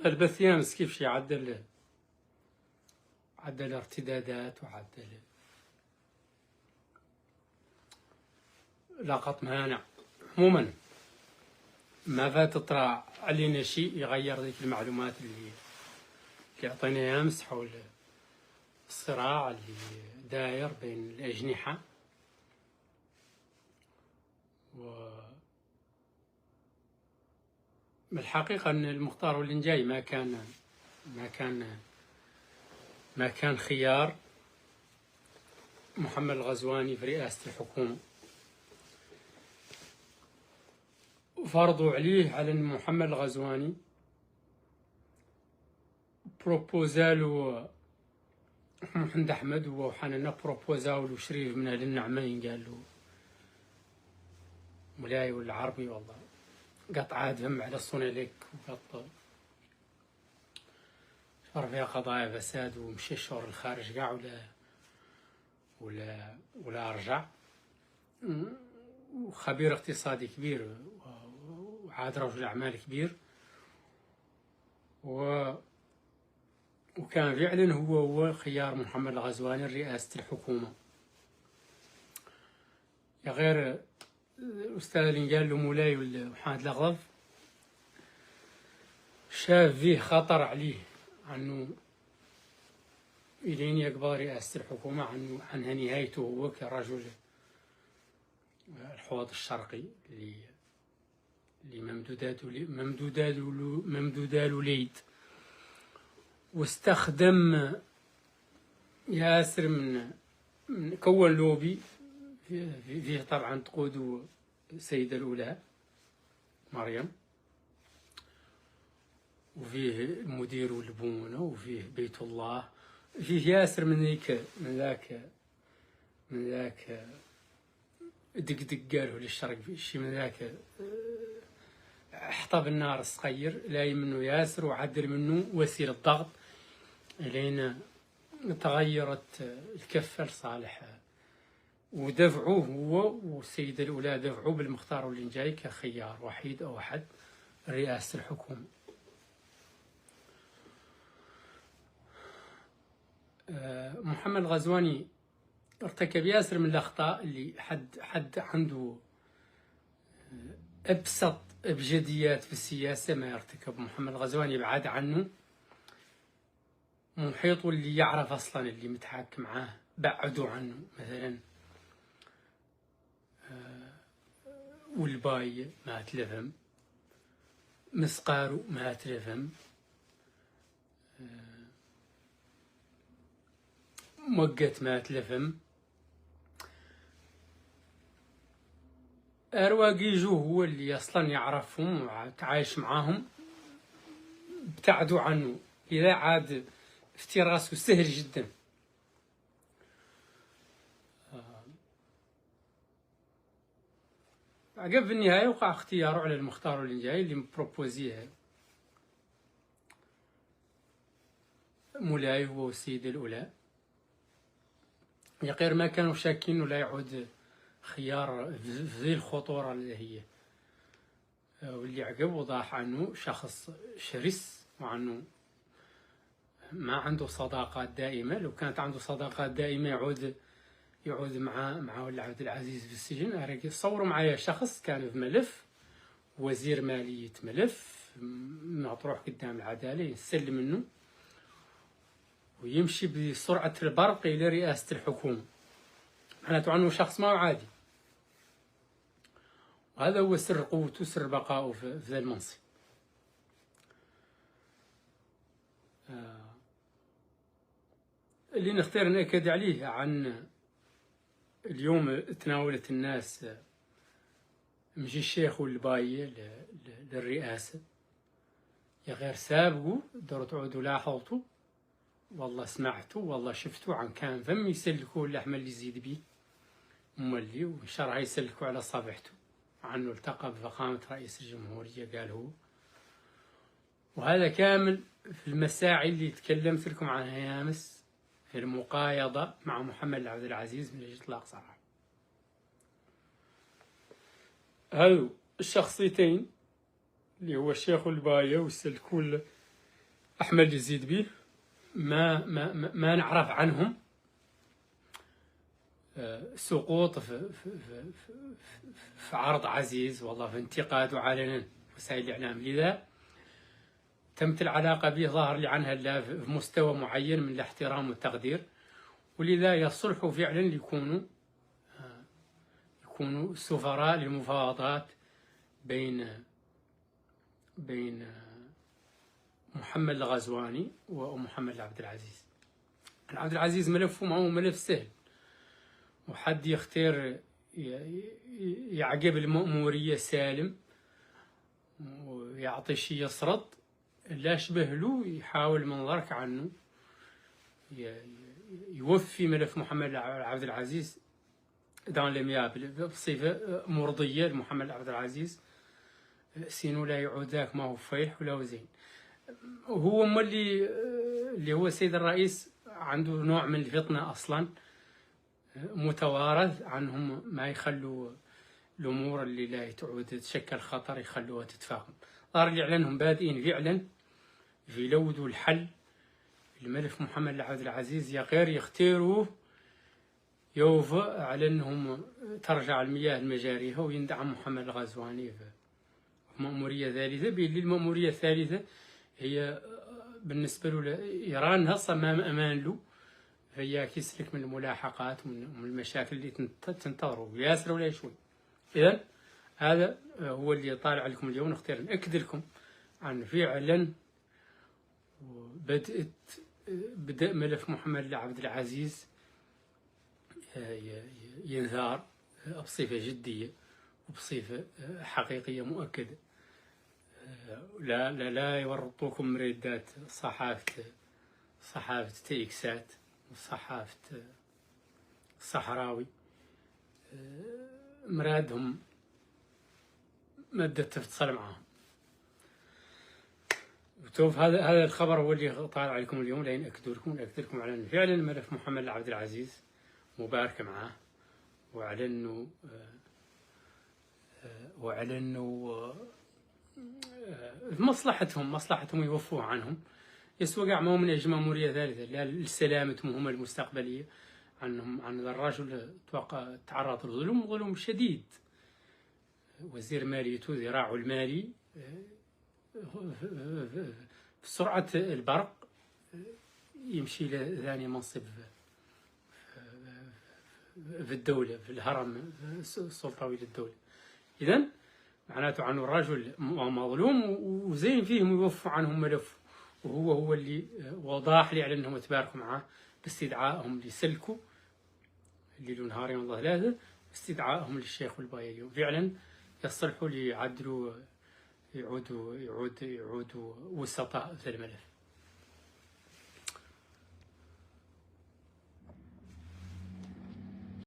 البث يامس كيف شي عدل ارتدادات وعدل لاقط مانع. عموما ما فات طرا علينا شيء يغير ذيك المعلومات اللي عطيناها امس حول الصراع اللي داير بين الأجنحة بالحقيقة أن المختار واللي جاي ما كان خيار محمد الغزواني في رئاسة الحكومة، وفرضوا عليه على أن محمد الغزواني بروبوزالو محمد أحمد وحنانا بروبوزالو شريف من أهل النعمين، قال له مولاي ولا عربي والله قط عادهم على الصنع لك وقط صار فيها قضايا فساد ومشي الشهر الخارج قاع ولا رجع، وخبير اقتصادي كبير وعاد رجل أعمال كبير، وكان فعلا هو خيار محمد الغزواني لرئاسة الحكومة. يا غير الأستاذ اللي قال له مولاي وحاد الأغضب شاف فيه خطر عليه عنه إلين يقبل رئاسة الحكومة، عنها نهايته هو كرجل الحوض الشرقي اللي ممدوداله ليد، واستخدم ياسر من كون لوبي فيه طبعا تقود السيدة الأولى مريم، وفيه المدير والبونة، وفيه بيت الله، فيه ياسر من ذاك دق قاله للشرق في شي من ذاك حطب النار الصغير لاي منه ياسر وعدل منه وسيلة ضغط لين تغيرت الكفة لصالح، ودفعوه هو والسيدة الأولى دفعوه بالمختار واللي جاي كخيار وحيد أو أحد رئاسة الحكومة. محمد الغزواني ارتكب ياسر من الأخطاء اللي حد عنده أبسط أبجديات في السياسة ما يرتكب محمد الغزواني بعد عنه، محيطه اللي يعرف أصلا اللي متحاكم معاه بعدوا عنه، مثلا والباي ما تلفهم، مسقارو ما تلفهم، موقت ما تلفهم، أرواقيجو هو اللي أصلا يعرفهم وتعايش معاهم ابتعدوا عنه، إذا عاد افتراسه سهل جدا. عقب في النهاية وقع اختياره على المختار اللي جاي اللي مبروبوزيه مولاي هو والسيدة الأولى، غير ما كانوا شاكين ولا يعود خيار في ذي الخطورة اللي هي، واللي عقب وضاح عنه شخص شرس وعنه ما عنده صداقات دائمة. لو كانت عنده صداقات دائمة يعود مع ولا عبد العزيز في السجن. صوروا معايا شخص كان في ملف وزير مالية، ملف مطروح قدام العدالة، يسلم منه ويمشي بسرعة البرق إلى رئاسة الحكومة، معناته عنه شخص ما هو عادي، وهذا هو سر قوته وسر بقائه في ذا المنصب. اللي نختار نأكد عليه عن اليوم تناولت الناس مشي الشيخ والباية للرئاسة، يا غير سابقوا دوروا تعودوا لاحظتوا والله سمعتوا والله شفتوا عن كان فم يسلكوا اللحمة اللي يزيد بيه مولي، وشرها يسلكوا على صفحته عنه التقى بفخامة رئيس الجمهورية قال هو، وهذا كامل في المساعي اللي تكلمت لكم عنها أمس في المقايضة مع محمد عبد العزيز من أجل إطلاق سراح. هذو الشخصيتين اللي هو الشيخ والباية والسلكو أحمد يزيد به، ما نعرف عنهم سقوط في عرض عزيز، والله في انتقاده علنا وسائل الإعلام. لذا تمت العلاقة به ظاهر لي عنها لا في مستوى معين من الاحترام والتقدير، ولذا يصلحوا فعلا يكونوا سفراء للمفاوضات بين محمد الغزواني ومحمد العبد العزيز. العبد العزيز ملفه ما هو ملف سهل، وحد يختار يعقب المأمورية سالم ويعطي شي يسرط لا شبه له، يحاول من ضرك عنه يوفي ملف محمد العبد العزيز دان لمياب بصفة مرضية لمحمد العبد العزيز، سينو لا يعود ذاك ما هو فيح ولا هو زين. هو اللي هو السيد الرئيس عنده نوع من الفطنة أصلا متوارث عنهم، ما يخلوا الأمور اللي لا تعود تشكل خطر يخلوها تتفاقم. ظهر لي على بادئين فعلا في لودوا الحل الملف محمد العبد العزيز، يا غير يختاروه يوفى على أنهم ترجع المياه لمجاريها ويندعم محمد الغزواني في مأمورية ثالثة. بين المأمورية الثالثة هي بالنسبة له إيران هصة ما أمان له، فهي كيسلك من الملاحقات ومن المشاكل اللي تنتظروا ياسر ولا شوي. إذن هذا هو اللي طالع لكم اليوم، نختار نأكد لكم عن فعلا بدأ ملف محمد العبد العزيز ينثار بصفة جدية وبصفة حقيقية مؤكدة. لا يورطوكم مريدات صحافة تيكسات وصحافة الصحراوي، مرادهم مادة تتصل معهم. شوف هذا الخبر هو اللي طالع عليكم اليوم، لين نأكد لكم على أن فعلا ملف محمد العبد العزيز مبارك معاه، وعلى أنه مصلحتهم يوفوه عنهم، يسوى ما هو من أجل مأمورية ذلك لسلامتهم هم المستقبلية عن الرجل تعرض لظلم شديد. وزير ماليته ذراعه المالي في سرعة البرق يمشي لثاني منصب في الدولة، في الهرم السلطوي للدولة. إذن معناته عنه الرجل مظلوم وزين فيهم يوفوا عنهم ملف، وهو اللي وضاح لي على أنهم تباركوا معاه باستدعائهم لسلكوا اللي له نهارين والله ثلاثة، باستدعائهم للشيخ والباية اليوم فعلا يصلحوا ليعدلوا يعودوا وسطاء في الملف.